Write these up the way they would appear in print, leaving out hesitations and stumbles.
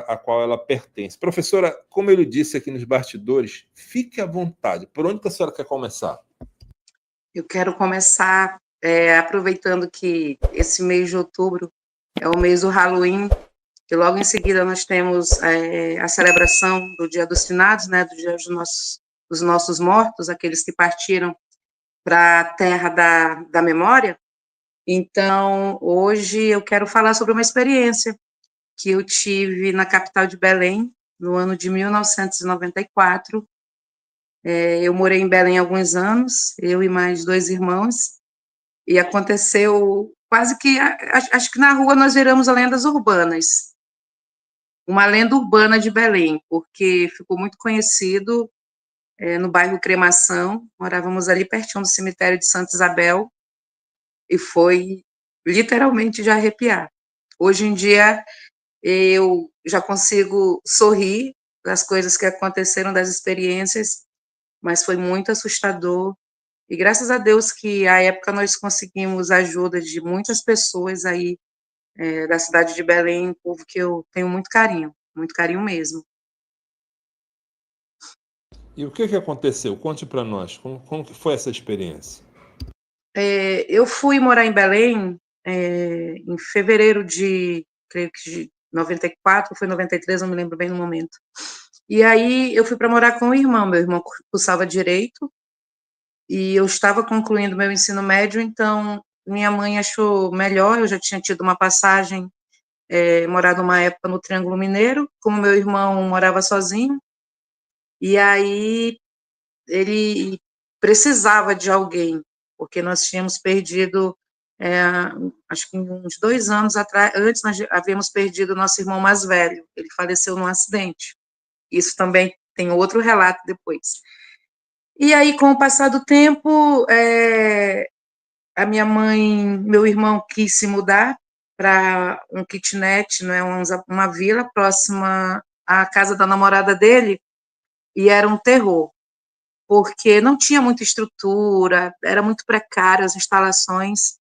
a qual ela pertence. Professora, como eu lhe disse aqui nos bastidores, fique à vontade. Por onde que a senhora quer começar? Eu quero começar aproveitando que esse mês de outubro é o mês do Halloween, e logo em seguida nós temos a celebração do Dia dos Finados, né, do Dia dos nossos mortos, aqueles que partiram para a terra da memória. Então, hoje eu quero falar sobre uma experiência que eu tive na capital de Belém, no ano de 1994. Eu morei em Belém há alguns anos, eu e mais 2 irmãos, e aconteceu quase que, acho que na rua nós viramos lendas urbanas, uma lenda urbana de Belém, porque ficou muito conhecido no bairro Cremação, morávamos ali pertinho do cemitério de Santa Isabel, e foi literalmente de arrepiar. Hoje em dia, eu já consigo sorrir das coisas que aconteceram, das experiências, mas foi muito assustador. E graças a Deus que, à época, nós conseguimos a ajuda de muitas pessoas aí da cidade de Belém, um povo que eu tenho muito carinho mesmo. E o que aconteceu? Conte para nós, como que foi essa experiência? Eu fui morar em Belém em fevereiro creio que de 94, foi 93, não me lembro bem no momento. E aí eu fui para morar com o irmão, meu irmão cursava Direito, e eu estava concluindo meu ensino médio, então minha mãe achou melhor, eu já tinha tido uma passagem, morado uma época no Triângulo Mineiro, como meu irmão morava sozinho, e aí ele precisava de alguém, porque nós tínhamos perdido, acho que uns 2 anos atrás, antes nós havíamos perdido o nosso irmão mais velho, ele faleceu num acidente. Isso também tem outro relato depois. E aí, com o passar do tempo, a minha mãe, meu irmão quis se mudar para um kitnet, né, uma vila próxima à casa da namorada dele, e era um terror, porque não tinha muita estrutura, era muito precário as instalações,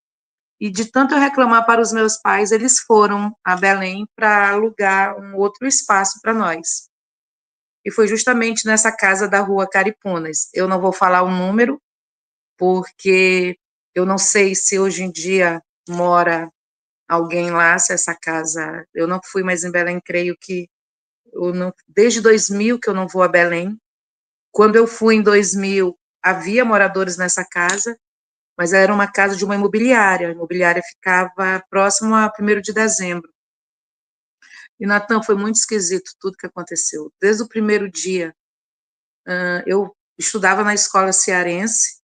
e de tanto eu reclamar para os meus pais, eles foram a Belém para alugar um outro espaço para nós. E foi justamente nessa casa da rua Caripunas. Eu não vou falar o número, porque eu não sei se hoje em dia mora alguém lá, se essa casa... Eu não fui mais em Belém, creio que... desde 2000 que eu não vou a Belém. Quando eu fui em 2000, havia moradores nessa casa, mas era uma casa de uma imobiliária. A imobiliária ficava próximo a 1º de dezembro. E, Natan, foi muito esquisito tudo que aconteceu. Desde o primeiro dia, eu estudava na escola cearense,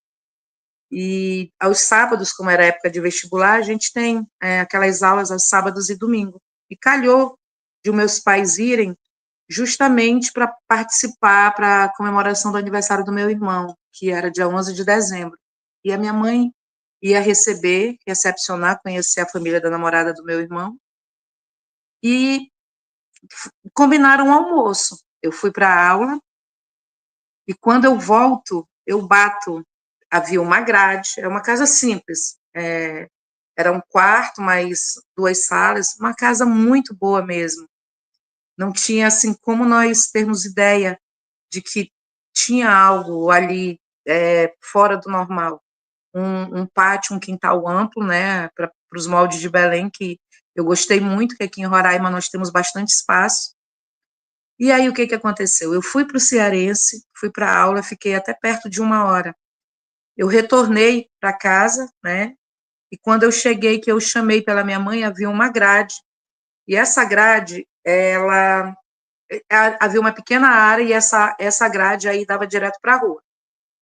e aos sábados, como era época de vestibular, a gente tem aquelas aulas aos sábados e domingo. E calhou de meus pais irem justamente para participar para a comemoração do aniversário do meu irmão, que era dia 11 de dezembro. E a minha mãe ia recepcionar, conhecer a família da namorada do meu irmão, e combinaram um almoço. Eu fui para a aula, e quando eu volto, eu bato. Havia uma grade, é uma casa simples, era um quarto, mais 2 salas, uma casa muito boa mesmo. Não tinha, assim, como nós termos ideia de que tinha algo ali fora do normal. Um pátio, um quintal amplo, né, para os moldes de Belém, que eu gostei muito, que aqui em Roraima nós temos bastante espaço. E aí, o que aconteceu? Eu fui para o Cearense, fui para a aula, fiquei até perto de 1 hora. Eu retornei para casa, né, e quando eu cheguei, que eu chamei pela minha mãe, havia uma grade, e essa grade, havia uma pequena área, e essa grade aí dava direto para a rua.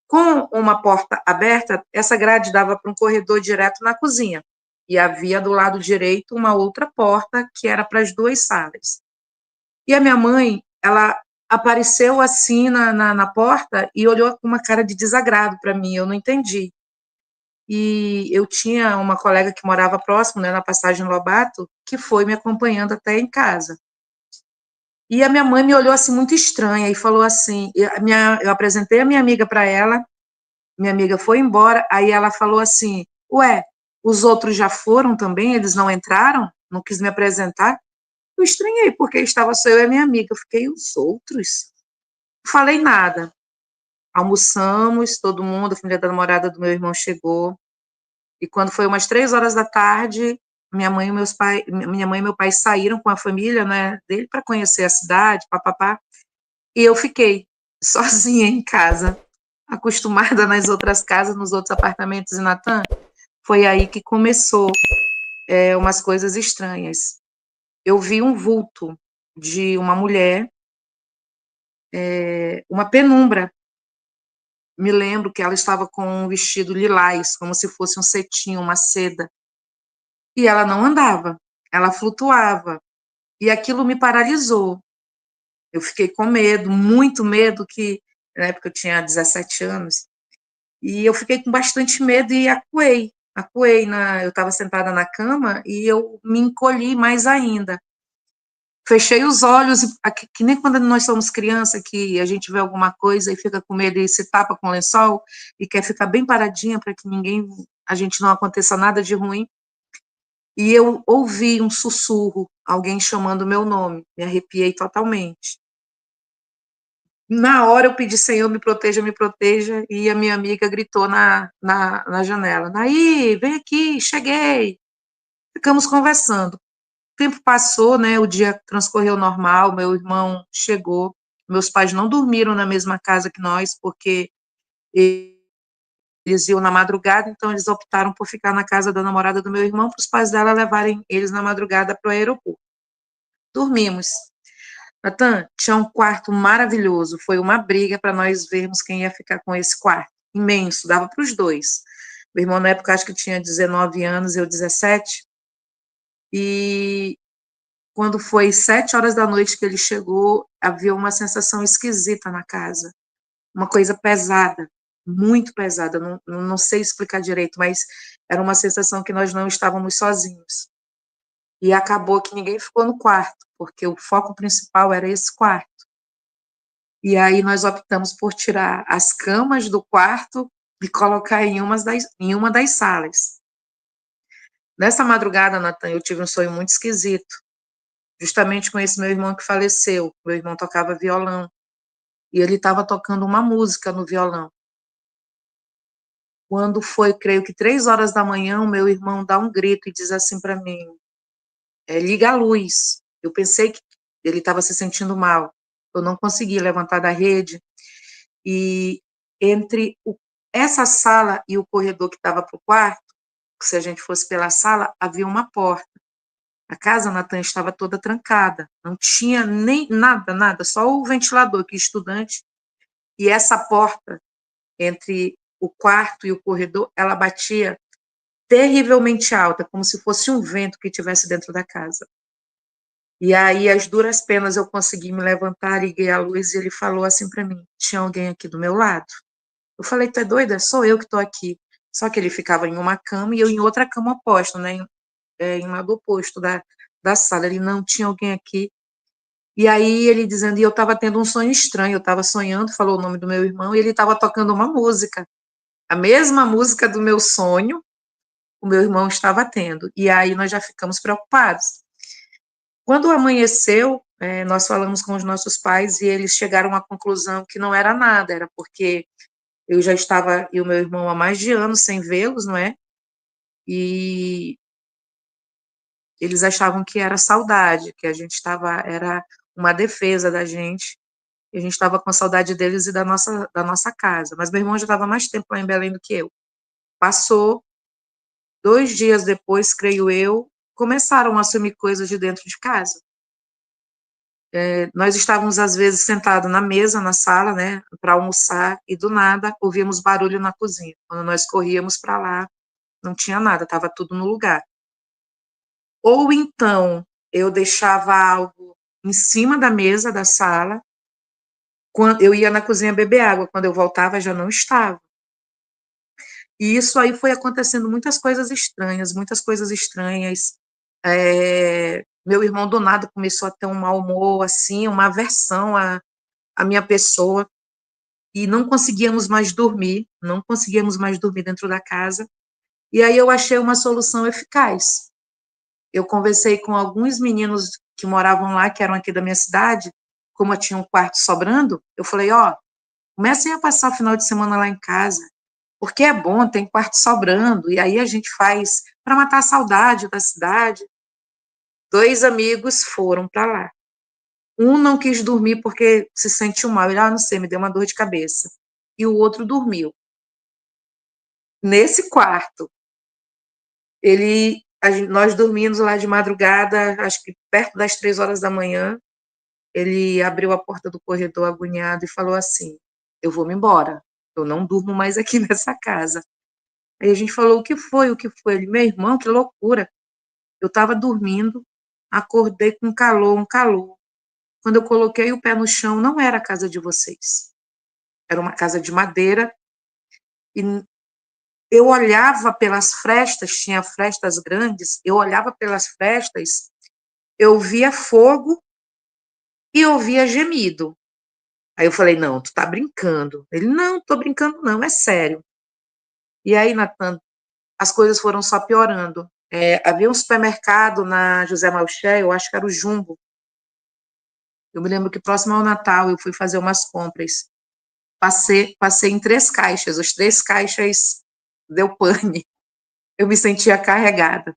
Com uma porta aberta, essa grade dava para um corredor direto na cozinha, e havia do lado direito uma outra porta, que era para as 2 salas. E a minha mãe, ela apareceu assim na porta e olhou com uma cara de desagrado para mim, eu não entendi. E eu tinha uma colega que morava próximo, né, na Passagem Lobato, que foi me acompanhando até em casa. E a minha mãe me olhou assim muito estranha e falou assim, eu apresentei a minha amiga para ela, minha amiga foi embora, aí ela falou assim, ué, os outros já foram também, eles não entraram? Não quis me apresentar? Eu estranhei, porque estava só eu e a minha amiga. Eu fiquei, os outros? Não falei nada. Almoçamos, todo mundo, a família da namorada do meu irmão chegou. E quando foi umas 3 horas da tarde, minha mãe e meu pai saíram com a família, né, dele para conhecer a cidade, papapá. E eu fiquei sozinha em casa, acostumada nas outras casas, nos outros apartamentos em Natan. Foi aí que começou umas coisas estranhas. Eu vi um vulto de uma mulher, uma penumbra. Me lembro que ela estava com um vestido lilás, como se fosse um cetim, uma seda. E ela não andava, ela flutuava. E aquilo me paralisou. Eu fiquei com medo, muito medo, que na época eu tinha 17 anos, e eu fiquei com bastante medo e acuei, eu estava sentada na cama e eu me encolhi mais ainda. Fechei os olhos, que nem quando nós somos criança, que a gente vê alguma coisa e fica com medo e se tapa com lençol e quer ficar bem paradinha para que a gente não aconteça nada de ruim. E eu ouvi um sussurro, alguém chamando o meu nome, me arrepiei totalmente. Na hora eu pedi, Senhor, me proteja, e a minha amiga gritou na janela, Naí, vem aqui, cheguei. Ficamos conversando. O tempo passou, né, o dia transcorreu normal, meu irmão chegou, meus pais não dormiram na mesma casa que nós, porque eles iam na madrugada, então eles optaram por ficar na casa da namorada do meu irmão, para os pais dela levarem eles na madrugada para o aeroporto. Dormimos. Natan, tinha um quarto maravilhoso, foi uma briga para nós vermos quem ia ficar com esse quarto, imenso, dava para os dois. Meu irmão, na época, acho que tinha 19 anos, eu 17, e quando foi 7 horas da noite que ele chegou, havia uma sensação esquisita na casa, uma coisa pesada, muito pesada, não sei explicar direito, mas era uma sensação que nós não estávamos sozinhos. E acabou que ninguém ficou no quarto, porque o foco principal era esse quarto. E aí nós optamos por tirar as camas do quarto e colocar em uma das salas. Nessa madrugada, Natan, eu tive um sonho muito esquisito, justamente com esse meu irmão que faleceu. Meu irmão tocava violão, e ele estava tocando uma música no violão. Quando foi, creio que 3 horas da manhã, o meu irmão dá um grito e diz assim para mim, liga a luz. Eu pensei que ele estava se sentindo mal. Eu não consegui levantar da rede, e entre essa sala e o corredor que estava para o quarto, se a gente fosse pela sala, havia uma porta. A casa, Natan, estava toda trancada, não tinha nem nada, só o ventilador, que estudante, e essa porta entre o quarto e o corredor, ela batia terrivelmente alta, como se fosse um vento que estivesse dentro da casa. E aí, às duras penas, eu consegui me levantar, liguei a luz, e ele falou assim para mim, tinha alguém aqui do meu lado? Eu falei, tu é doida? Sou eu que estou aqui. Só que ele ficava em uma cama e eu em outra cama oposta, né? Em um lado oposto da sala. Ele, não, tinha alguém aqui. E aí ele dizendo, e eu estava tendo um sonho estranho, eu estava sonhando, falou o nome do meu irmão, e ele estava tocando uma música. A mesma música do meu sonho, o meu irmão estava tendo. E aí nós já ficamos preocupados. Quando amanheceu, nós falamos com os nossos pais e eles chegaram à conclusão que não era nada, era porque eu já estava, e o meu irmão, há mais de anos sem vê-los, não é? E eles achavam que era saudade, que a gente estava, era uma defesa da gente, e a gente estava com saudade deles e da nossa casa. Mas meu irmão já estava mais tempo lá em Belém do que eu. Passou 2 dias depois, creio eu, começaram a sumir coisas de dentro de casa. Nós estávamos, às vezes, sentados na mesa, na sala, né, para almoçar, e do nada ouvíamos barulho na cozinha. Quando nós corríamos para lá, não tinha nada, estava tudo no lugar. Ou então, eu deixava algo em cima da mesa da sala, quando eu ia na cozinha beber água, quando eu voltava já não estava. E isso aí foi acontecendo muitas coisas estranhas. Meu irmão do nada começou a ter um mau humor, assim, uma aversão à minha pessoa, e não conseguíamos mais dormir dentro da casa. E aí eu achei uma solução eficaz. Eu conversei com alguns meninos que moravam lá, que eram aqui da minha cidade, como eu tinha um quarto sobrando, eu falei, ó, comecem a passar o final de semana lá em casa, porque é bom, tem quarto sobrando, e aí a gente faz para matar a saudade da cidade. 2 amigos foram para lá. Um não quis dormir porque se sentiu mal, ele, não sei, me deu uma dor de cabeça. E o outro dormiu. Nesse quarto, nós dormimos lá de madrugada, acho que perto das 3 horas da manhã, ele abriu a porta do corredor agoniado e falou assim, eu vou me embora, eu não durmo mais aqui nessa casa. Aí a gente falou, o que foi? O que foi? Ele, meu irmão, que loucura. Eu estava dormindo, acordei com um calor. Quando eu coloquei o pé no chão, não era a casa de vocês. Era uma casa de madeira. E eu olhava pelas frestas, tinha frestas grandes, eu olhava pelas frestas, eu via fogo e ouvia gemido. Aí eu falei, não, tu tá brincando. Ele, não, tô brincando não, é sério. E aí, Natan, as coisas foram só piorando. Havia um supermercado na José Malcher, eu acho que era o Jumbo. Eu me lembro que próximo ao Natal eu fui fazer umas compras. Passei em 3 caixas, os 3 caixas deu pane. Eu me sentia carregada.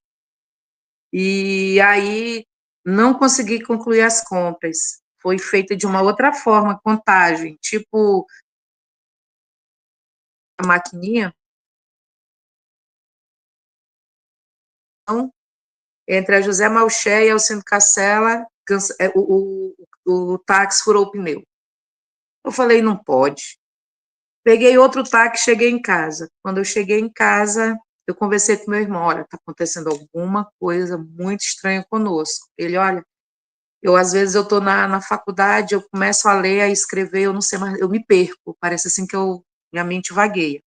E aí não consegui concluir as compras. Foi feita de uma outra forma, contagem, tipo a maquininha. Então, entre a José Malcher e a Alcindo Cacela, o táxi furou o pneu. Eu falei, não pode. Peguei outro táxi, cheguei em casa. Quando eu cheguei em casa, eu conversei com meu irmão, olha, está acontecendo alguma coisa muito estranha conosco. Ele, olha, às vezes eu estou na faculdade, eu começo a ler, a escrever, eu não sei mais, eu me perco, parece assim que minha mente vagueia.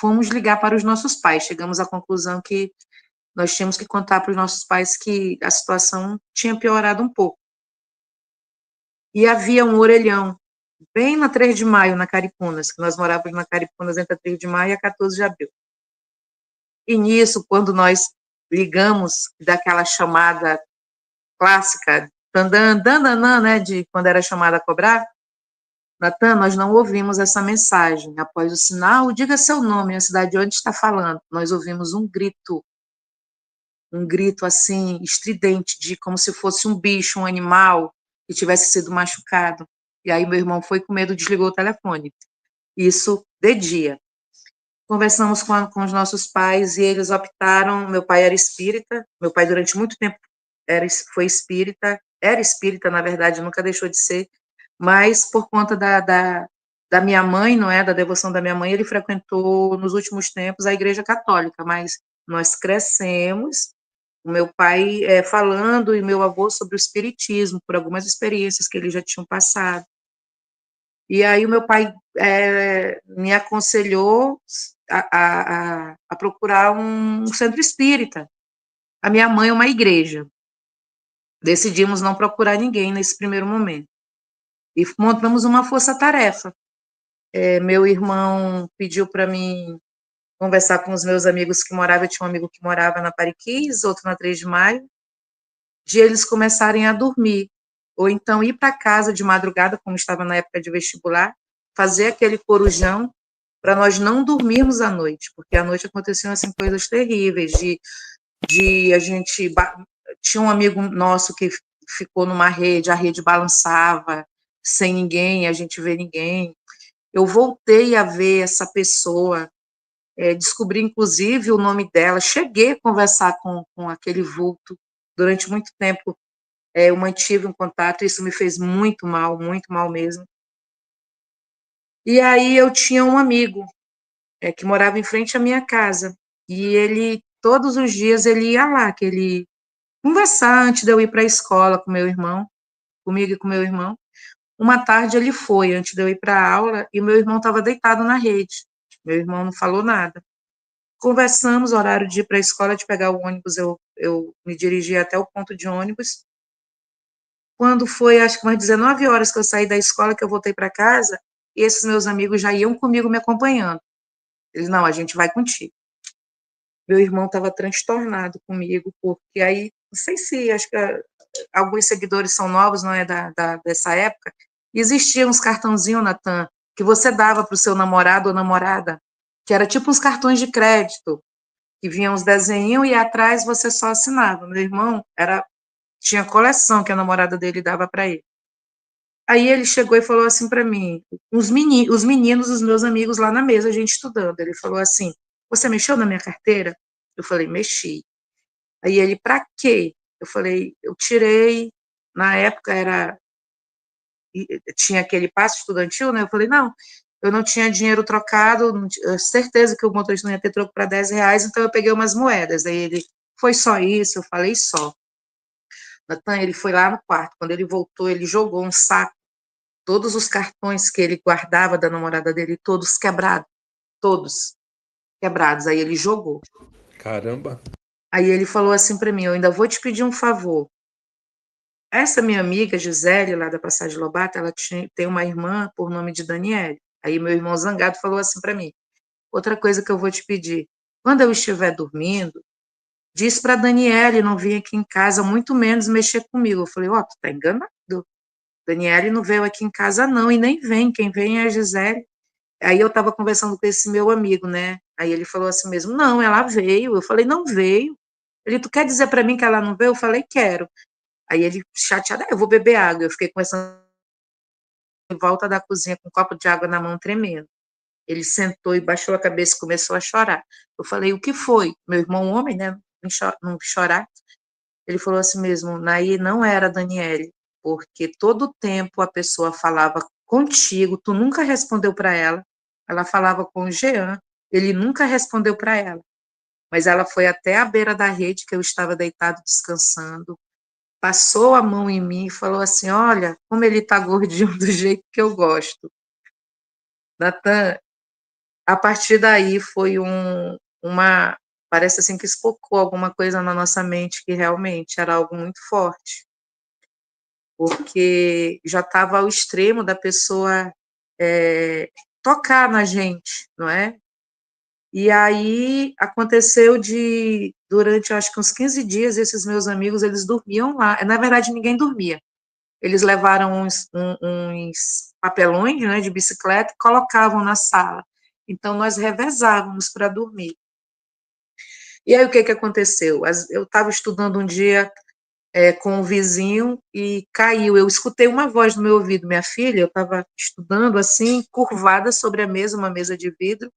Fomos ligar para os nossos pais, chegamos à conclusão que nós tínhamos que contar para os nossos pais que a situação tinha piorado um pouco. E havia um orelhão, bem na 3 de maio, na Caripunas, que nós morávamos na Caripunas entre a 3 de maio e a 14 de abril. E nisso, quando nós ligamos daquela chamada clássica, dandanã, né, de quando era chamada a cobrar, Natan, nós não ouvimos essa mensagem. Após o sinal, diga seu nome, a cidade de onde está falando. Nós ouvimos um grito assim, estridente, de como se fosse um bicho, um animal, que tivesse sido machucado. E aí meu irmão foi com medo, desligou o telefone. Isso de dia. Conversamos com os nossos pais e eles optaram, meu pai era espírita, meu pai durante muito tempo foi espírita, era espírita, na verdade, nunca deixou de ser, mas por conta da minha mãe, não é, da devoção da minha mãe, ele frequentou nos últimos tempos a Igreja Católica, mas nós crescemos, o meu pai falando e meu avô sobre o espiritismo, por algumas experiências que eles já tinham passado. E aí o meu pai me aconselhou a procurar um centro espírita. A minha mãe uma igreja. Decidimos não procurar ninguém nesse primeiro momento. E montamos uma força-tarefa. Meu irmão pediu para mim conversar com os meus amigos que moravam, eu tinha um amigo que morava na Pariquis, outro na 3 de Maio, de eles começarem a dormir, ou então ir para casa de madrugada, como estava na época de vestibular, fazer aquele corujão para nós não dormirmos à noite, porque à noite aconteciam assim coisas terríveis, de a gente tinha um amigo nosso que ficou numa rede, a rede balançava sem ninguém, a gente vê ninguém. Eu voltei a ver essa pessoa, descobri inclusive o nome dela, cheguei a conversar com aquele vulto durante muito tempo. Eu mantive um contato, isso me fez muito mal mesmo. E aí eu tinha um amigo que morava em frente à minha casa, e ele, todos os dias, ele ia lá, que ele conversar antes de eu ir para a escola com meu irmão, comigo e com meu irmão. Uma tarde ele foi, antes de eu ir para a aula, e meu irmão estava deitado na rede. Meu irmão não falou nada. Conversamos, horário de ir para a escola, de pegar o ônibus, eu me dirigi até o ponto de ônibus. Quando foi, acho que umas 19 horas que eu saí da escola, que eu voltei para casa, e esses meus amigos já iam comigo me acompanhando. Eles, não, a gente vai contigo. Meu irmão estava transtornado comigo, porque aí sei se, acho que alguns seguidores são novos, não é dessa época, existiam uns cartãozinhos, Natan, que você dava para o seu namorado ou namorada, que era tipo uns cartões de crédito, que vinham uns desenhos e atrás você só assinava. Meu irmão tinha coleção que a namorada dele dava para ele. Aí ele chegou e falou assim para mim, os meninos, os meus amigos lá na mesa, a gente estudando, ele falou assim, você mexeu na minha carteira? Eu falei, mexi. Aí ele, para quê? Eu falei, eu tirei, na época tinha aquele passe estudantil, né? Eu falei, não, eu não tinha dinheiro trocado, certeza que o motorista não ia ter troco para R$10, então eu peguei umas moedas. Aí ele, foi só isso? Eu falei, só. Natan, ele foi lá no quarto, quando ele voltou, ele jogou um saco, todos os cartões que ele guardava da namorada dele, todos quebrados, aí ele jogou. Caramba. Aí ele falou assim para mim, eu ainda vou te pedir um favor. Essa minha amiga, Gisele, lá da Passagem Lobato, ela tem uma irmã por nome de Daniele. Aí meu irmão zangado falou assim para mim, outra coisa que eu vou te pedir, quando eu estiver dormindo, diz para Daniele não vir aqui em casa, muito menos mexer comigo. Eu falei, tu tá enganado. Daniele não veio aqui em casa não, e nem vem, quem vem é a Gisele. Aí eu estava conversando com esse meu amigo, né? Aí ele falou assim mesmo, não, ela veio. Eu falei, não veio. Ele, tu quer dizer para mim que ela não veio? Eu falei, quero. Aí ele, chateado, eu vou beber água. Eu fiquei começando em volta da cozinha com um copo de água na mão, tremendo. Ele sentou e baixou a cabeça e começou a chorar. Eu falei, o que foi? Meu irmão homem, né? Não chorar. Ele falou assim mesmo, Naí, não era Daniele, porque todo o tempo a pessoa falava contigo, tu nunca respondeu para ela. Ela falava com o Jean, ele nunca respondeu para ela. Mas ela foi até a beira da rede, que eu estava deitado descansando, passou a mão em mim e falou assim, olha, como ele está gordinho do jeito que eu gosto. Natan, a partir daí foi parece assim que espocou alguma coisa na nossa mente que realmente era algo muito forte, porque já estava ao extremo da pessoa tocar na gente, não é? E aí aconteceu durante acho que uns 15 dias, esses meus amigos, eles dormiam lá, na verdade ninguém dormia, eles levaram uns papelões, né, de bicicleta e colocavam na sala, então nós revezávamos para dormir. E aí o que aconteceu? Eu estava estudando um dia com o vizinho e caiu. Eu escutei uma voz no meu ouvido, minha filha, eu estava estudando assim, curvada sobre a mesa, uma mesa de vidro,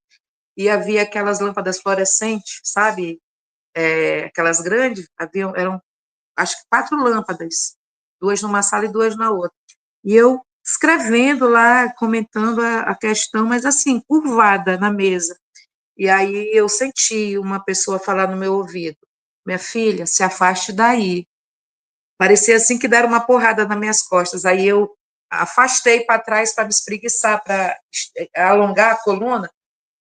e havia aquelas lâmpadas fluorescentes, sabe? Aquelas grandes, eram acho que 4 lâmpadas, 2 numa sala e 2 na outra. E eu escrevendo lá, comentando a questão, mas assim, curvada na mesa. E aí eu senti uma pessoa falar no meu ouvido, minha filha, se afaste daí. Parecia assim que deram uma porrada nas minhas costas. Aí eu afastei para trás para me espreguiçar, para alongar a coluna.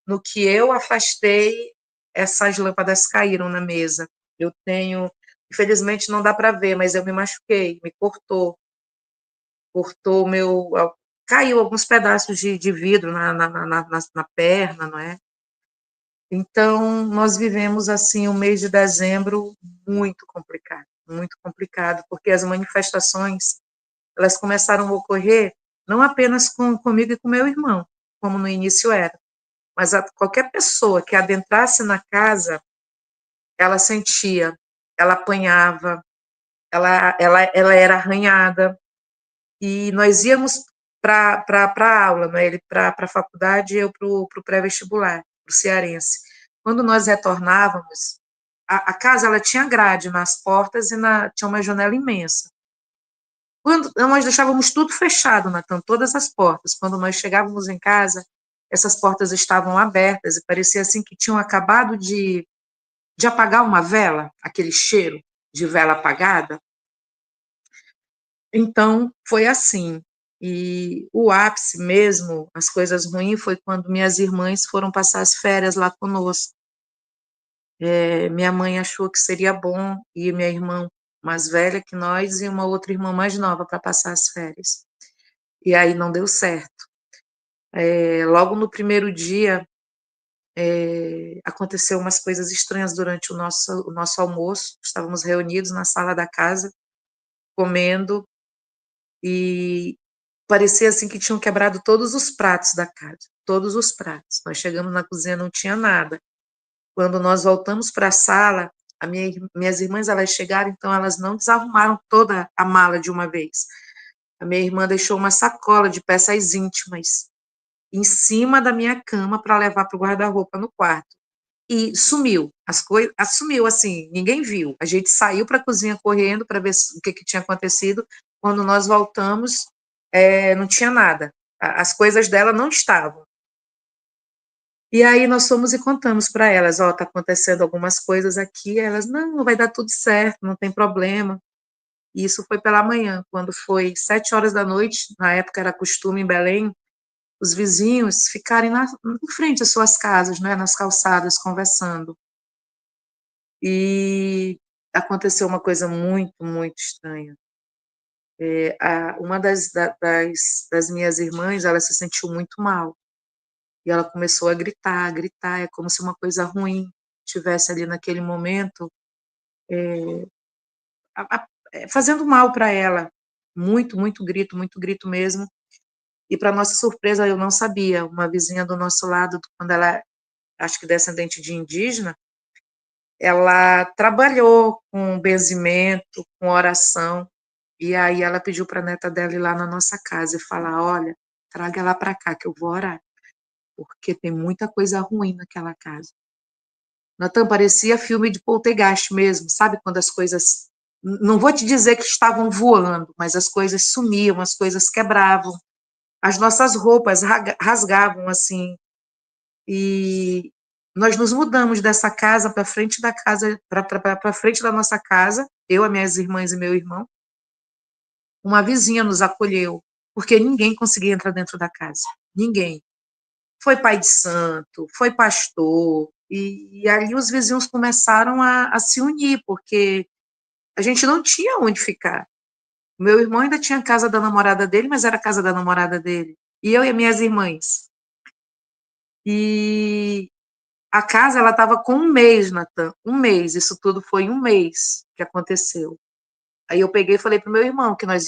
No que eu afastei, essas lâmpadas caíram na mesa. Eu tenho, infelizmente não dá para ver, mas eu me machuquei, me cortou meu, caiu alguns pedaços de vidro na perna, não é? Então, nós vivemos, assim, o mês de dezembro muito complicado, porque as manifestações, elas começaram a ocorrer não apenas comigo e com meu irmão, como no início era, mas qualquer pessoa que adentrasse na casa, ela sentia, ela apanhava, ela era arranhada, e nós íamos para a aula, né? Ele para a faculdade e eu para o pré-vestibular, para o cearense. Quando nós retornávamos, a casa ela tinha grade nas portas e tinha uma janela imensa. Quando nós deixávamos tudo fechado, Natan, todas as portas. Quando nós chegávamos em casa, essas portas estavam abertas e parecia assim que tinham acabado de apagar uma vela, aquele cheiro de vela apagada. Então, foi assim. E o ápice mesmo, as coisas ruins, foi quando minhas irmãs foram passar as férias lá conosco. Minha mãe achou que seria bom ir minha irmã mais velha que nós e uma outra irmã mais nova para passar as férias. E aí não deu certo. Logo no primeiro dia, aconteceu umas coisas estranhas durante o nosso almoço. Estávamos reunidos na sala da casa, comendo, e parecia assim que tinham quebrado todos os pratos da casa, todos os pratos. Nós chegamos na cozinha, não tinha nada. Quando nós voltamos para a sala, minhas irmãs, elas chegaram, então elas não desarrumaram toda a mala de uma vez. A minha irmã deixou uma sacola de peças íntimas em cima da minha cama para levar para o guarda-roupa no quarto. E sumiu. As coisas, sumiu assim, ninguém viu. A gente saiu para a cozinha correndo para ver o que tinha acontecido. Quando nós voltamos, não tinha nada. As coisas dela não estavam. E aí nós fomos e contamos para elas, tá acontecendo algumas coisas aqui. Elas, não, vai dar tudo certo, não tem problema. E isso foi pela manhã, quando foi 7 horas da noite, na época era costume em Belém, os vizinhos ficarem em frente às suas casas, né, nas calçadas, conversando. E aconteceu uma coisa muito, muito estranha. Uma das minhas irmãs, ela se sentiu muito mal. E ela começou a gritar, é como se uma coisa ruim tivesse ali naquele momento, fazendo mal para ela. Muito, muito grito mesmo. E para nossa surpresa, eu não sabia, uma vizinha do nosso lado, quando ela, acho que descendente de indígena, ela trabalhou com benzimento, com oração, e aí ela pediu para a neta dela ir lá na nossa casa e falar, olha, traga ela para cá que eu vou orar, porque tem muita coisa ruim naquela casa. Natan, parecia filme de poltergeist mesmo, sabe? Quando as coisas, não vou te dizer que estavam voando, mas as coisas sumiam, as coisas quebravam, as nossas roupas rasgavam assim. E nós nos mudamos dessa casa para frente da casa, para frente da nossa casa, eu, as minhas irmãs e meu irmão. Uma vizinha nos acolheu, porque ninguém conseguia entrar dentro da casa. Ninguém. Foi pai de santo, foi pastor, e ali os vizinhos começaram a se unir, porque a gente não tinha onde ficar. Meu irmão ainda tinha a casa da namorada dele, mas era a casa da namorada dele. E eu e minhas irmãs. E a casa, ela estava com um mês, Natan, um mês. Isso tudo foi um mês que aconteceu. Aí eu peguei e falei para o meu irmão que nós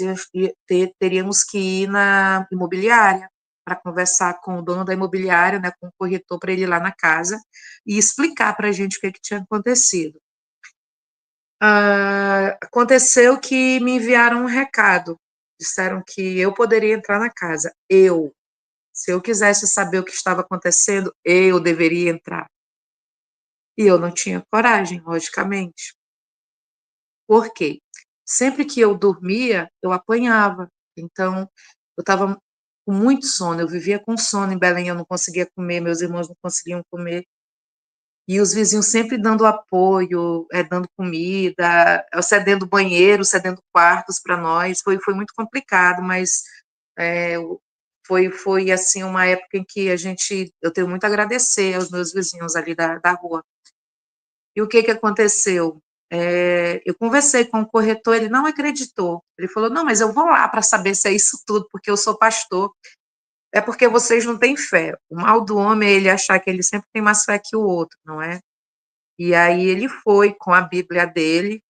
teríamos que ir na imobiliária para conversar com o dono da imobiliária, né, com o corretor, para ele ir lá na casa e explicar para a gente o que tinha acontecido. Aconteceu que me enviaram um recado, disseram que eu poderia entrar na casa. Se eu quisesse saber o que estava acontecendo, eu deveria entrar. E eu não tinha coragem, logicamente. Por quê? Sempre que eu dormia, eu apanhava. Então, eu estava com muito sono, eu vivia com sono em Belém, eu não conseguia comer, meus irmãos não conseguiam comer. E os vizinhos sempre dando apoio, dando comida, cedendo banheiro, cedendo quartos para nós. Foi muito complicado, mas foi assim uma época em que eu tenho muito a agradecer aos meus vizinhos ali da rua. E o que aconteceu? Eu conversei com o corretor, ele não acreditou. Ele falou, não, mas eu vou lá para saber se é isso tudo, porque eu sou pastor. É porque vocês não têm fé. O mal do homem é ele achar que ele sempre tem mais fé que o outro, não é? E aí ele foi com a Bíblia dele,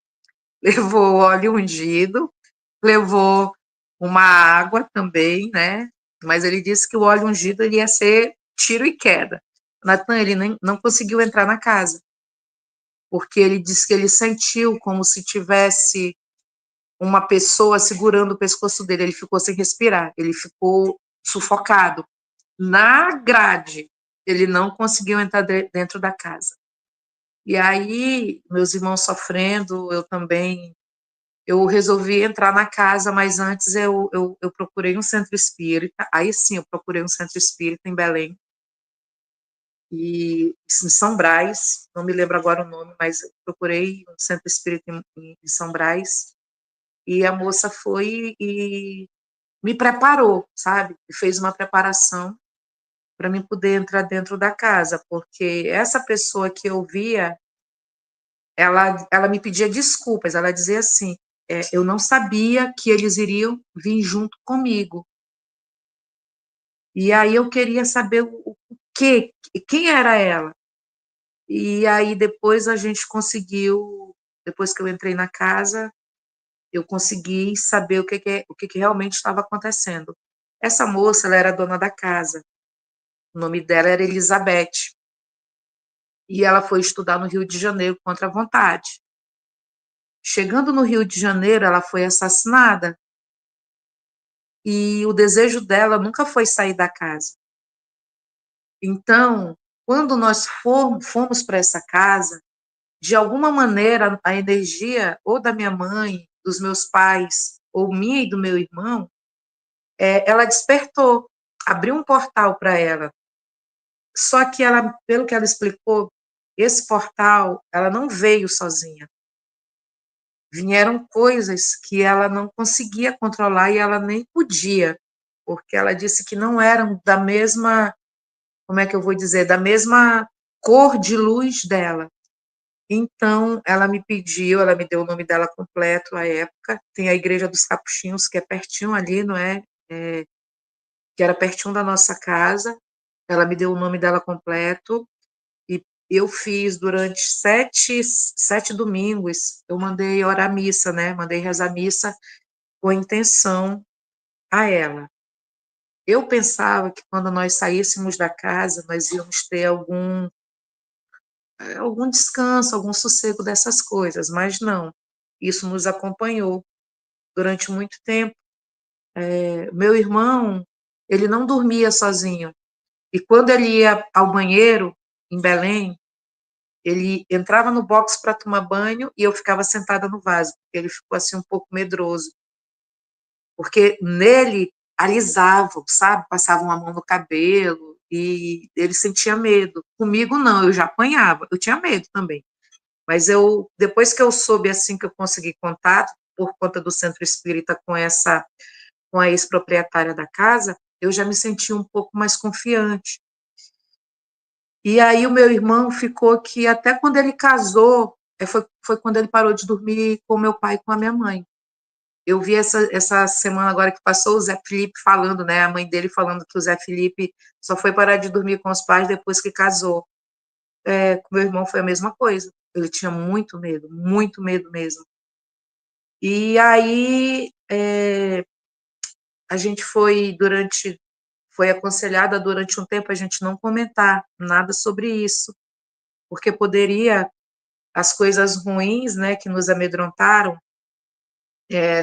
levou óleo ungido, levou uma água também, né? Mas ele disse que o óleo ungido ele ia ser tiro e queda. Natan, ele não conseguiu entrar na casa, porque ele disse que ele sentiu como se tivesse uma pessoa segurando o pescoço dele, ele ficou sem respirar, ele ficou sufocado. Na grade, ele não conseguiu entrar dentro da casa. E aí, meus irmãos sofrendo, eu também, eu resolvi entrar na casa, mas antes eu procurei um centro espírita, aí sim eu procurei um centro espírita em Belém, e em São Brás, não me lembro agora o nome, mas eu procurei um centro espírita em São Brás, e a moça foi e me preparou, sabe? Fez uma preparação para mim poder entrar dentro da casa, porque essa pessoa que eu via, ela me pedia desculpas, ela dizia assim, eu não sabia que eles iriam vir junto comigo. E aí eu queria saber o quê? Quem era ela? E aí depois a gente conseguiu, depois que eu entrei na casa, eu consegui saber o que que realmente estava acontecendo. Essa moça, ela era dona da casa. O nome dela era Elizabeth. E ela foi estudar no Rio de Janeiro contra a vontade. Chegando no Rio de Janeiro, ela foi assassinada. E o desejo dela nunca foi sair da casa. Então, quando nós fomos para essa casa, de alguma maneira, a energia ou da minha mãe, dos meus pais, ou minha e do meu irmão, ela despertou, abriu um portal para ela. Só que ela, pelo que ela explicou, esse portal, ela não veio sozinha. Vieram coisas que ela não conseguia controlar e ela nem podia, porque ela disse que não eram da mesma, como é que eu vou dizer, da mesma cor de luz dela. Então, ela me pediu, ela me deu o nome dela completo à época. Tem a Igreja dos Capuchinhos, que é pertinho ali, não é? Que era pertinho da nossa casa. Ela me deu o nome dela completo. E eu fiz durante sete domingos, eu mandei orar missa, né? Mandei rezar missa com intenção a ela. Eu pensava que quando nós saíssemos da casa, nós íamos ter algum descanso, algum sossego dessas coisas, mas não. Isso nos acompanhou durante muito tempo. Meu irmão, ele não dormia sozinho. E quando ele ia ao banheiro, em Belém, ele entrava no box para tomar banho e eu ficava sentada no vaso, porque ele ficou assim um pouco medroso. Porque nele alisavam, sabe? Passavam a mão no cabelo e ele sentia medo. Comigo não, eu já apanhava, eu tinha medo também. Mas eu, depois que eu soube assim que eu consegui contato por conta do centro espírita com a ex-proprietária da casa, eu já me senti um pouco mais confiante. E aí o meu irmão ficou que até quando ele casou, foi quando ele parou de dormir com meu pai e com a minha mãe. Eu vi essa semana agora que passou o Zé Felipe falando, né, a mãe dele falando que o Zé Felipe só foi parar de dormir com os pais depois que casou. Com meu irmão foi a mesma coisa. Ele tinha muito medo mesmo. E aí a gente foi aconselhada durante um tempo a gente não comentar nada sobre isso, porque poderia as coisas ruins, né, que nos amedrontaram,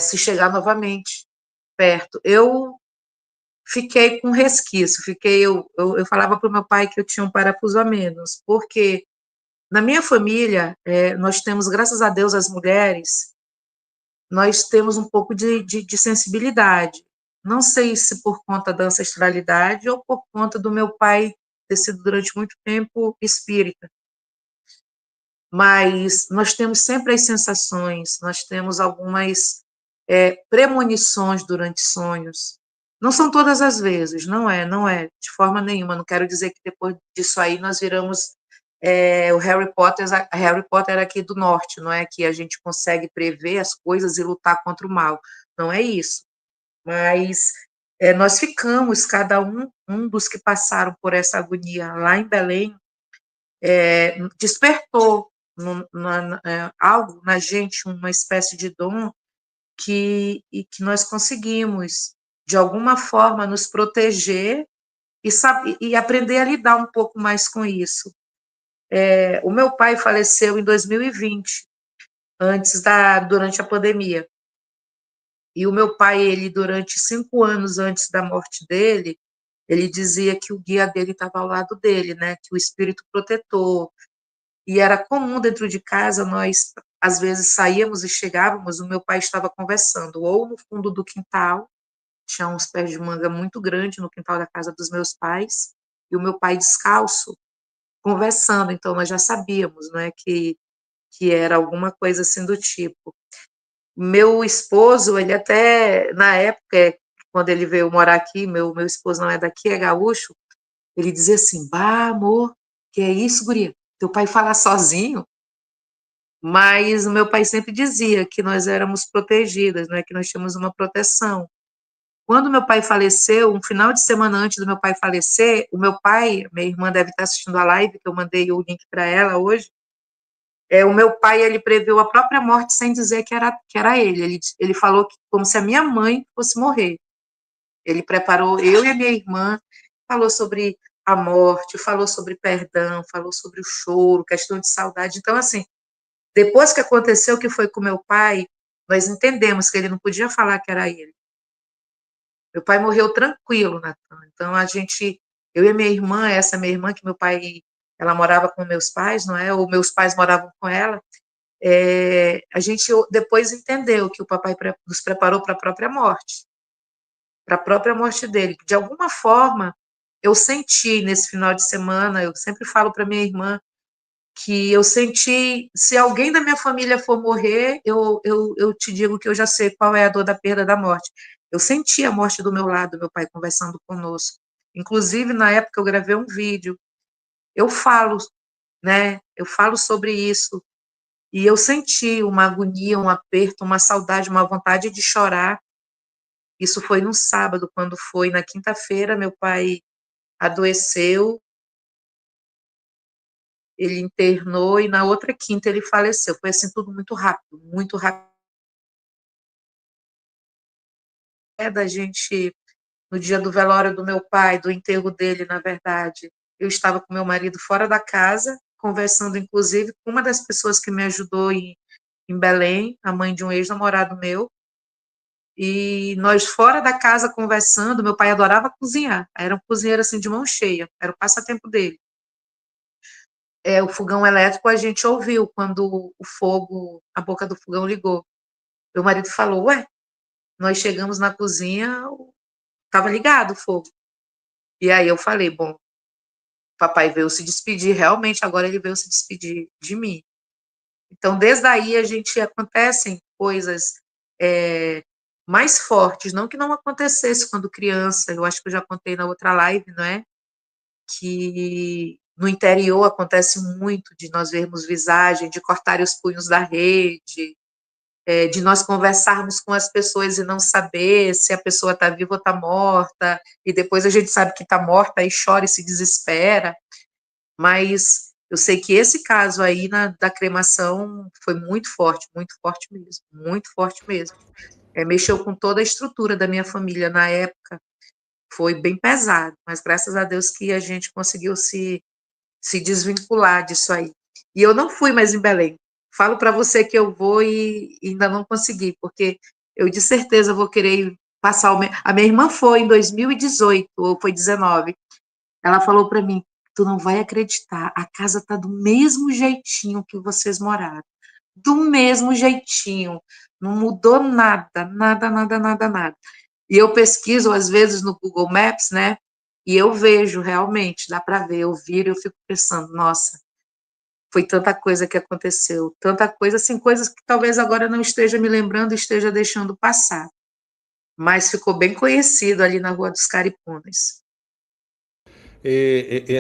se chegar novamente perto. Eu fiquei com resquício, eu falava para o meu pai que eu tinha um parafuso a menos, porque na minha família, nós temos, graças a Deus, as mulheres, nós temos um pouco de sensibilidade. Não sei se por conta da ancestralidade ou por conta do meu pai ter sido durante muito tempo espírita. Mas nós temos sempre as sensações, nós temos algumas premonições durante sonhos. Não são todas as vezes, não é, de forma nenhuma. Não quero dizer que depois disso aí nós viramos o Harry Potter aqui do norte, não é que a gente consegue prever as coisas e lutar contra o mal. Não é isso. Mas nós ficamos, cada um dos que passaram por essa agonia lá em Belém, despertou algo na gente, uma espécie de dom e que nós conseguimos, de alguma forma, nos proteger e aprender a lidar um pouco mais com isso. O meu pai faleceu em 2020, durante a pandemia. E o meu pai, ele durante 5 anos antes da morte dele, ele dizia que o guia dele estava ao lado dele, né? Que o espírito protetor. E era comum dentro de casa, nós às vezes saíamos e chegávamos, o meu pai estava conversando, ou no fundo do quintal, tinha uns pés de manga muito grandes no quintal da casa dos meus pais, e o meu pai descalço, conversando, então nós já sabíamos, né, que era alguma coisa assim do tipo. Meu esposo, ele até, na época, quando ele veio morar aqui, meu esposo não é daqui, é gaúcho, ele dizia assim, bah, amor, que é isso, guria? Teu pai fala sozinho? Mas o meu pai sempre dizia que nós éramos protegidas, né, que nós tínhamos uma proteção. Quando meu pai faleceu, um final de semana antes do meu pai falecer, o meu pai, minha irmã deve estar assistindo a live, que eu mandei o link para ela hoje, o meu pai, ele previu a própria morte sem dizer que era ele. Ele falou que, como se a minha mãe fosse morrer. Ele preparou eu e a minha irmã, falou sobre a morte, falou sobre perdão, falou sobre o choro, questão de saudade. Então, assim, depois que aconteceu o que foi com meu pai, nós entendemos que ele não podia falar que era ele. Meu pai morreu tranquilo, Natan. Então, eu e a minha irmã, essa minha irmã, que meu pai, ela morava com meus pais, não é? Ou meus pais moravam com ela, a gente depois entendeu que o papai nos preparou para a própria morte dele. De alguma forma, eu senti nesse final de semana, eu sempre falo para minha irmã, que eu senti, se alguém da minha família for morrer, eu te digo que eu já sei qual é a dor da perda da morte. Eu senti a morte do meu lado, meu pai conversando conosco. Inclusive, na época, eu gravei um vídeo. Eu falo, né? Eu falo sobre isso. E eu senti uma agonia, um aperto, uma saudade, uma vontade de chorar. Isso foi no sábado, quando foi na quinta-feira, meu pai adoeceu, ele internou e na outra quinta ele faleceu. Foi assim tudo muito rápido, muito rápido. Da gente, no dia do velório do meu pai, do enterro dele, na verdade, eu estava com meu marido fora da casa, conversando inclusive com uma das pessoas que me ajudou em Belém, a mãe de um ex-namorado meu, e nós fora da casa conversando. Meu pai adorava cozinhar, era um cozinheiro assim de mão cheia, era o passatempo dele. O fogão elétrico a gente ouviu quando a boca do fogão ligou. Meu marido falou, ué, nós chegamos na cozinha, estava ligado o fogo. E aí eu falei, bom, papai veio se despedir, realmente agora ele veio se despedir de mim. Então, desde aí acontecem coisas mais fortes, não que não acontecesse quando criança, eu acho que eu já contei na outra live, não é? Que no interior acontece muito de nós vermos visagem, de cortarem os punhos da rede, de nós conversarmos com as pessoas e não saber se a pessoa está viva ou está morta, e depois a gente sabe que está morta e chora e se desespera. Mas eu sei que esse caso aí da cremação foi muito forte mesmo, muito forte mesmo. Mexeu com toda a estrutura da minha família na época, foi bem pesado, mas graças a Deus que a gente conseguiu se desvincular disso aí. E eu não fui mais em Belém. Falo para você que eu vou e ainda não consegui, porque eu de certeza vou querer passar a minha irmã foi em 2018 ou foi 19. Ela falou para mim, tu não vai acreditar, a casa tá do mesmo jeitinho que vocês moraram. Do mesmo jeitinho. Não mudou nada, nada, nada, nada, nada. E eu pesquiso, às vezes, no Google Maps, né? E eu vejo, realmente, dá para ver, eu viro e eu fico pensando, nossa, foi tanta coisa que aconteceu, tanta coisa, assim, coisas que talvez agora não esteja me lembrando, esteja deixando passar. Mas ficou bem conhecido ali na Rua dos Caripunas.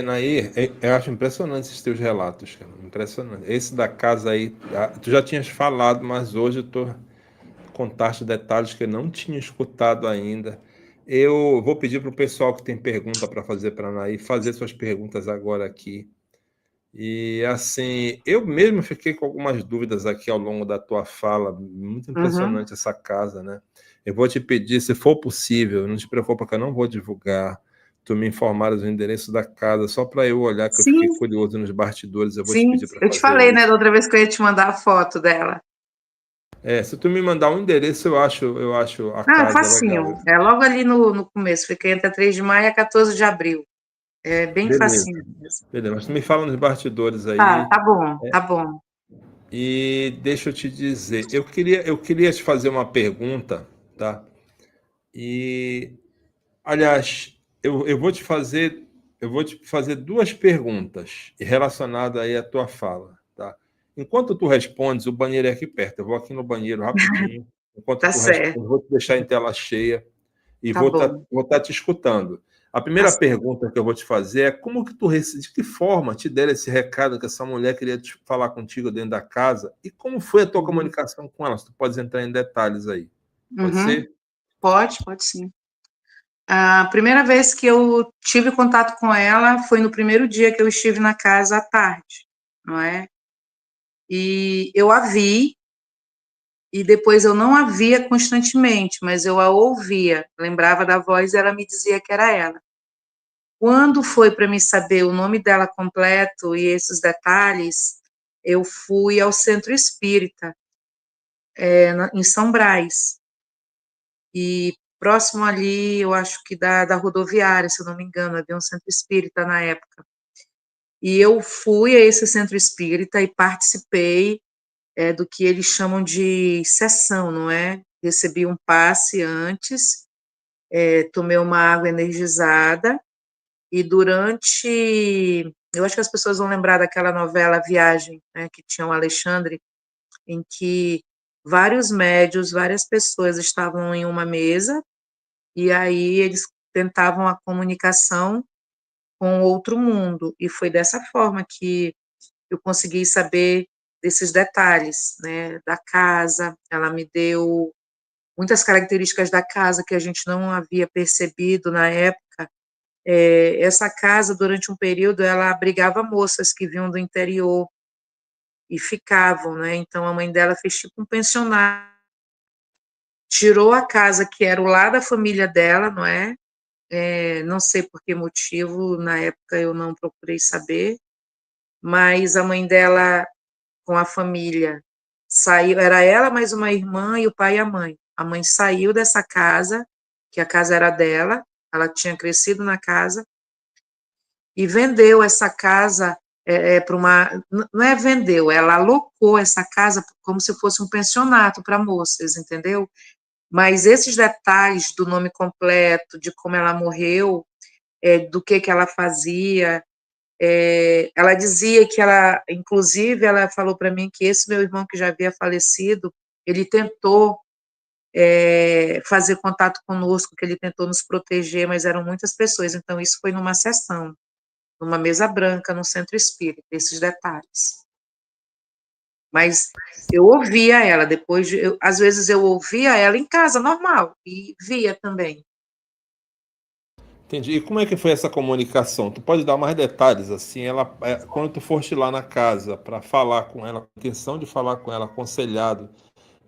Nair, eu acho impressionante esses teus relatos, cara. Impressionante. Esse da casa aí, tu já tinhas falado, mas hoje tu contaste detalhes que eu não tinha escutado ainda. Eu vou pedir para o pessoal que tem pergunta para fazer para a Nair fazer suas perguntas agora aqui. E assim, eu mesmo fiquei com algumas dúvidas aqui ao longo da tua fala. Muito impressionante essa casa, né? Eu vou te pedir, se for possível, não te preocupa que eu não vou divulgar, tu me informares o endereço da casa, só para eu olhar, que eu fiquei Sim, curioso nos bastidores, eu vou te sim. pedir para Eu te fazer falei, né, da isso. outra vez que eu ia te mandar a foto dela. Se tu me mandar um endereço, eu acho a Ah, casa legal. facinho. É logo ali no começo. Fiquei entre 3 de maio e 14 de abril. É bem Beleza, facinho mesmo. beleza. Mas tu me fala nos bastidores Tá, aí. tá bom, tá bom. E deixa eu te dizer, eu queria te fazer uma pergunta, tá? E, aliás, eu vou te fazer duas perguntas relacionadas aí à tua fala, tá? Enquanto tu respondes, o banheiro é aqui perto. Eu vou aqui no banheiro rapidinho. Enquanto Tá tu certo, responde, vou te deixar em tela cheia e tá vou estar bom. vou tá te escutando. A Tá primeira certo. pergunta que eu vou te fazer é como que de que forma te deram esse recado que essa mulher queria falar contigo dentro da casa e como foi a tua Uhum. comunicação com ela? Se tu pode entrar em detalhes aí. Pode Uhum. ser? Pode sim. A primeira vez que eu tive contato com ela foi no primeiro dia que eu estive na casa à tarde, não é? E eu a vi, e depois eu não a via constantemente, mas eu a ouvia, lembrava da voz e ela me dizia que era ela. Quando foi para me saber o nome dela completo e esses detalhes, eu fui ao centro espírita, em São Brás, e próximo ali, eu acho que da rodoviária, se eu não me engano, havia um centro espírita na época. E eu fui a esse centro espírita e participei do que eles chamam de sessão, não é? Recebi um passe antes, tomei uma água energizada, e durante. Eu acho que as pessoas vão lembrar daquela novela Viagem, né, que tinha o Alexandre, em que vários médios, várias pessoas estavam em uma mesa, e aí eles tentavam a comunicação com outro mundo, e foi dessa forma que eu consegui saber desses detalhes, né, da casa. Ela me deu muitas características da casa que a gente não havia percebido na época. Essa casa, durante um período, ela abrigava moças que vinham do interior e ficavam, né? Então a mãe dela fez tipo um pensionato, tirou a casa que era o lar da família dela, não é? Não sei por que motivo, na época eu não procurei saber, mas a mãe dela com a família saiu, era ela mais uma irmã e o pai e a mãe. A mãe saiu dessa casa, que a casa era dela, ela tinha crescido na casa, e vendeu essa casa para uma. Não é vendeu, ela alocou essa casa como se fosse um pensionato para moças, entendeu? Mas esses detalhes do nome completo, de como ela morreu, do que ela fazia, ela dizia que ela, inclusive, ela falou para mim que esse meu irmão que já havia falecido, ele tentou fazer contato conosco, que ele tentou nos proteger, mas eram muitas pessoas, então isso foi numa sessão, numa mesa branca, no centro espírita, esses detalhes. Mas eu ouvia ela, às vezes eu ouvia ela em casa, normal, e via também. Entendi. E como é que foi essa comunicação? Tu pode dar mais detalhes, assim, quando tu foste lá na casa para falar com ela, com a intenção de falar com ela, aconselhado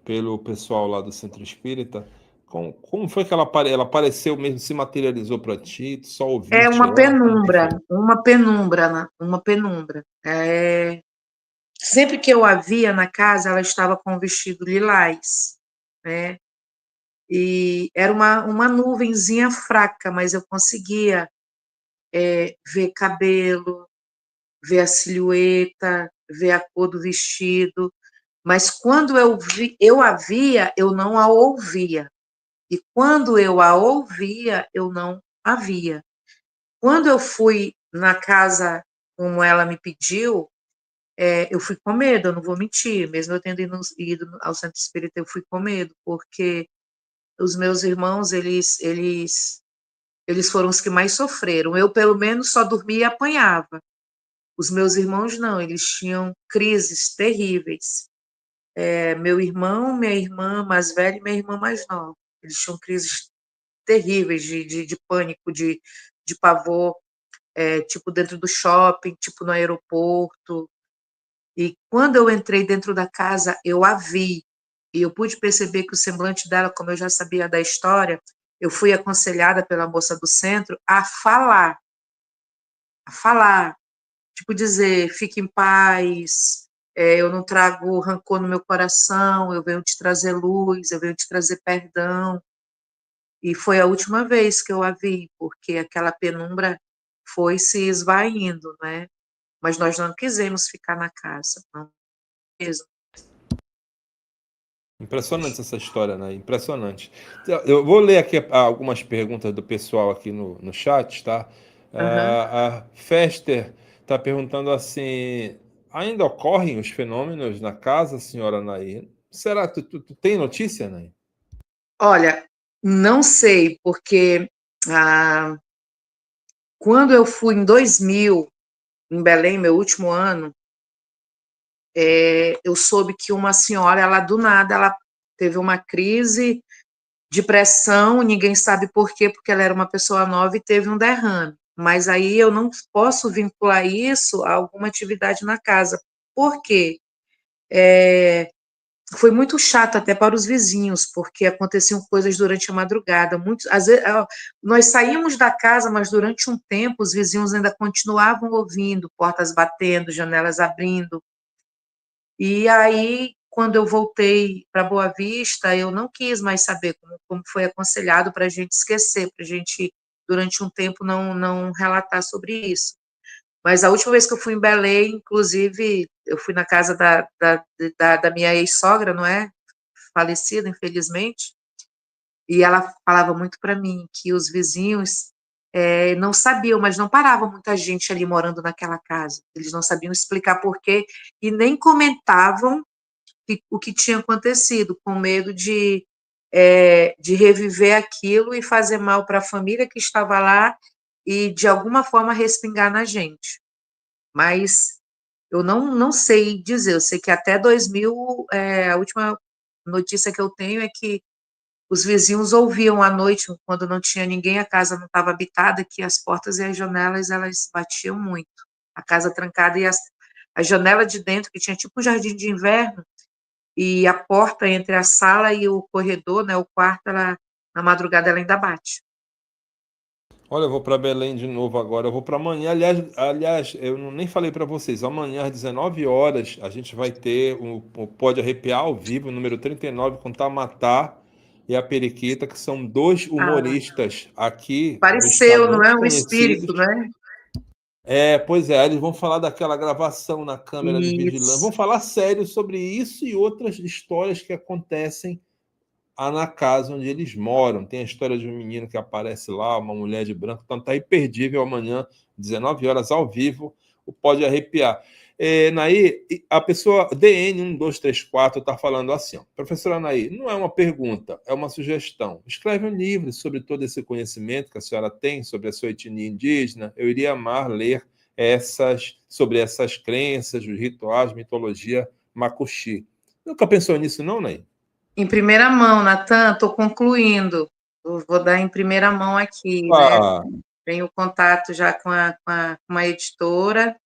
pelo pessoal lá do Centro Espírita, como foi que ela apareceu mesmo, se materializou para ti, tu só É ouviste ela? Como que foi? uma penumbra. Sempre que eu a via na casa, ela estava com um vestido lilás, né? E era uma nuvenzinha fraca, mas eu conseguia ver cabelo, ver a silhueta, ver a cor do vestido. Mas quando eu a via, eu não a ouvia. E quando eu a ouvia, eu não a via. Quando eu fui na casa como ela me pediu, eu fui com medo, eu não vou mentir, mesmo eu tendo ido ao centro espírita, eu fui com medo, porque os meus irmãos, eles foram os que mais sofreram. Eu, pelo menos, só dormia e apanhava. Os meus irmãos, não, eles tinham crises terríveis. Meu irmão, minha irmã mais velha e minha irmã mais nova, eles tinham crises terríveis de pânico, de pavor, tipo dentro do shopping, tipo no aeroporto. E quando eu entrei dentro da casa, eu a vi. E eu pude perceber que o semblante dela, como eu já sabia da história, eu fui aconselhada pela moça do centro a falar, tipo dizer, fique em paz, eu não trago rancor no meu coração, eu venho te trazer luz, eu venho te trazer perdão. E foi a última vez que eu a vi, porque aquela penumbra foi se esvaindo, né? Mas nós não quisemos ficar na casa, não mesmo. Impressionante essa história, né? Impressionante. Eu vou ler aqui algumas perguntas do pessoal aqui no chat, tá? Uhum. A Fester está perguntando assim: ainda ocorrem os fenômenos na casa, senhora Nair? Será que tu tem notícia, Nair? Olha, não sei, porque ah, quando eu fui em 2000, em Belém, meu último ano, eu soube que uma senhora, ela do nada, ela teve uma crise de pressão, ninguém sabe por quê, porque ela era uma pessoa nova e teve um derrame. Mas aí eu não posso vincular isso a alguma atividade na casa. Por quê? Foi muito chato até para os vizinhos, porque aconteciam coisas durante a madrugada. Muitos, às vezes, nós saímos da casa, mas durante um tempo os vizinhos ainda continuavam ouvindo portas batendo, janelas abrindo. E aí, quando eu voltei para Boa Vista, eu não quis mais saber como foi aconselhado para a gente esquecer, para a gente, durante um tempo, não relatar sobre isso. Mas a última vez que eu fui em Belém, inclusive, eu fui na casa da minha ex-sogra, não é? Falecida, infelizmente, e ela falava muito para mim que os vizinhos não sabiam, mas não parava muita gente ali morando naquela casa. Eles não sabiam explicar por quê e nem comentavam o que tinha acontecido, com medo de reviver aquilo e fazer mal para a família que estava lá e, de alguma forma, respingar na gente. Mas eu não sei dizer, eu sei que até 2000, a última notícia que eu tenho é que os vizinhos ouviam à noite, quando não tinha ninguém, a casa não estava habitada, que as portas e as janelas, elas batiam muito. A casa trancada e a janela de dentro, que tinha tipo um jardim de inverno, e a porta entre a sala e o corredor, né, o quarto, ela, na madrugada ela ainda bate. Olha, eu vou para Belém de novo agora. Eu vou para amanhã. Aliás, nem falei para vocês. Amanhã às 19 horas a gente vai ter o Pode Arrepiar ao vivo, número 39, com Tamatá e a Periquita, que são dois Ah, humoristas aqui do pareceu, estado não muito é? Um espírito, conhecidos. né? Pois é, eles vão falar daquela gravação na câmera de vigilância. Vão Isso. falar sério sobre isso e outras histórias que acontecem na casa onde eles moram. Tem a história de um menino que aparece lá, uma mulher de branco, então tá imperdível amanhã, 19 horas ao vivo, o Pode Arrepiar. Naí, a pessoa DN1234 está falando assim, ó, professora Naí, não é uma pergunta, é uma sugestão. Escreve um livro sobre todo esse conhecimento que a senhora tem sobre a sua etnia indígena. Eu iria amar ler sobre essas crenças, os rituais, mitologia macuxi. Nunca pensou nisso, não, Naí? Em primeira mão, Natan, estou concluindo. Eu vou dar em primeira mão aqui, né? Ah, Tenho contato já com uma editora.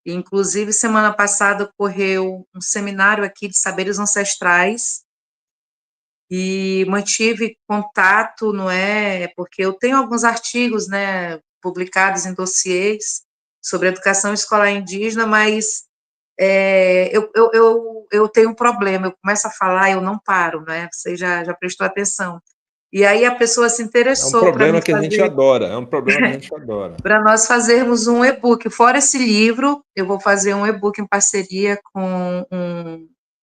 Inclusive, semana passada ocorreu um seminário aqui de saberes ancestrais e mantive contato, não é? Porque eu tenho alguns artigos, né, publicados em dossiês sobre educação escolar indígena, mas eu tenho um problema, eu começo a falar e eu não paro, né? Você já prestou atenção. E aí a pessoa se é um interessou para problema me que a gente fazer, adora, é um problema que a gente adora. para nós fazermos um e-book. Fora esse livro, eu vou fazer um e-book em parceria com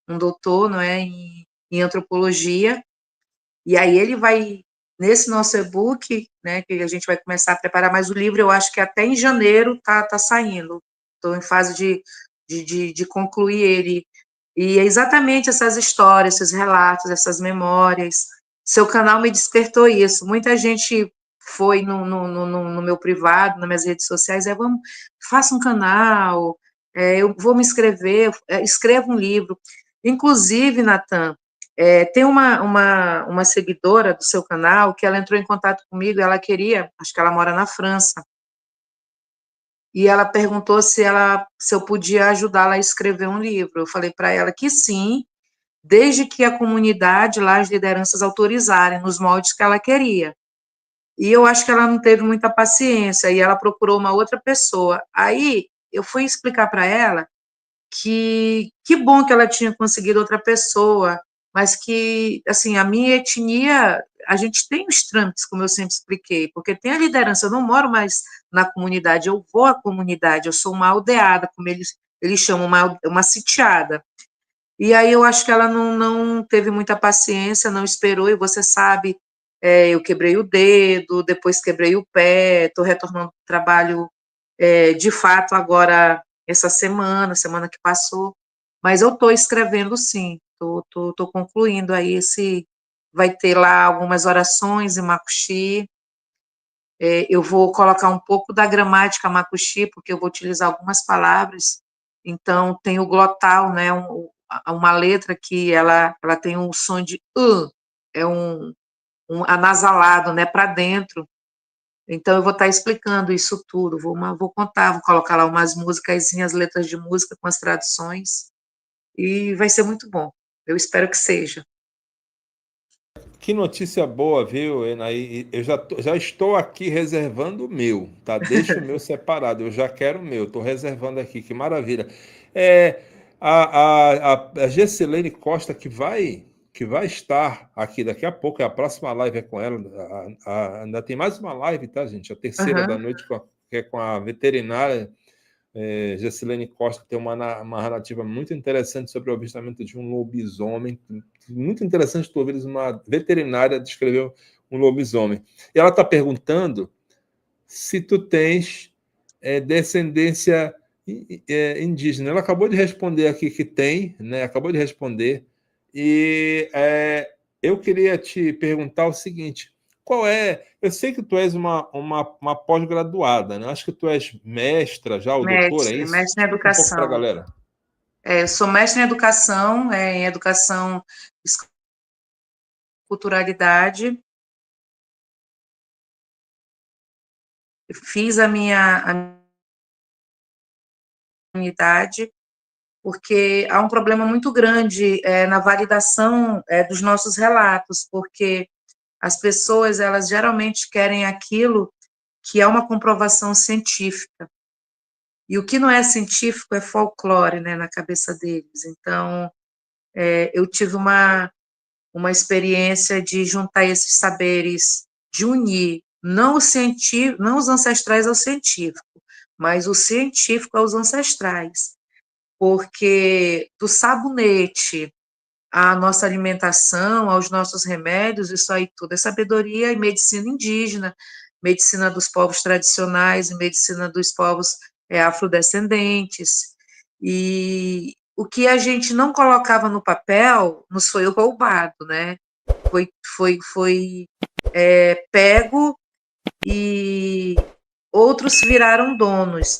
um doutor, não é, em antropologia, e aí ele vai, nesse nosso e-book, né, que a gente vai começar a preparar, mas o livro eu acho que até em janeiro tá saindo. Estou em fase de concluir ele. E é exatamente essas histórias, esses relatos, essas memórias. Seu canal me despertou isso. Muita gente foi no meu privado, nas minhas redes sociais, vamos, faça um canal, eu vou me inscrever, escreva um livro. Inclusive, Natan, tem uma seguidora do seu canal que ela entrou em contato comigo, ela queria, acho que ela mora na França, e ela perguntou se eu podia ajudá-la a escrever um livro. Eu falei para ela que sim, desde que a comunidade lá, as lideranças autorizarem, nos moldes que ela queria. E eu acho que ela não teve muita paciência, e ela procurou uma outra pessoa. Aí eu fui explicar para ela que bom que ela tinha conseguido outra pessoa, mas que, assim, a minha etnia, a gente tem os trâmites, como eu sempre expliquei, porque tem a liderança, eu não moro mais na comunidade, eu vou à comunidade, eu sou uma aldeada, como eles chamam, uma sitiada. E aí eu acho que ela não teve muita paciência, não esperou, e você sabe, eu quebrei o dedo, depois quebrei o pé, estou retornando ao trabalho de fato agora essa semana que passou, mas eu estou escrevendo sim, estou concluindo aí vai ter lá algumas orações em Makuxi, eu vou colocar um pouco da gramática Makuxi, porque eu vou utilizar algumas palavras, então tem o glotal, né, uma letra que ela tem um som de é um anasalado, né, para dentro. Então, eu vou estar explicando isso tudo, vou contar, vou colocar lá umas músicasinhas, letras de música com as traduções, e vai ser muito bom. Eu espero que seja. Que notícia boa, viu, Enaí? Eu já estou aqui reservando o meu, tá? Deixa o meu separado, eu já quero o meu, estou reservando aqui, que maravilha. É, a Gessilene Costa, que vai estar aqui daqui a pouco, a próxima live é com ela, ainda tem mais uma live, tá, gente? A terceira da noite, que é com a veterinária Gessilene Costa, que tem uma narrativa muito interessante sobre o avistamento de um lobisomem. Muito interessante tu ouvires uma veterinária descrever um lobisomem. E ela está perguntando se tu tens descendência indígena. Ela acabou de responder aqui que tem, né? Acabou de responder. E eu queria te perguntar o seguinte: qual é? Eu sei que tu és uma pós-graduada, né? Acho que tu és mestra já, ou doutora, é isso? Mestre em Explica um pouco para a educação. galera. Eu sou mestre em educação, culturalidade. Fiz a minha unidade, porque há um problema muito grande na validação dos nossos relatos, porque as pessoas, elas geralmente querem aquilo que é uma comprovação científica. E o que não é científico é folclore, né, na cabeça deles. Então, eu tive uma experiência de juntar esses saberes, de unir não o científico, não os ancestrais ao científico, mas o científico aos ancestrais. Porque do sabonete à nossa alimentação, aos nossos remédios, isso aí tudo é sabedoria e medicina indígena, medicina dos povos tradicionais e medicina dos povos afrodescendentes. E o que a gente não colocava no papel nos foi roubado, né? Foi pego e outros viraram donos, né?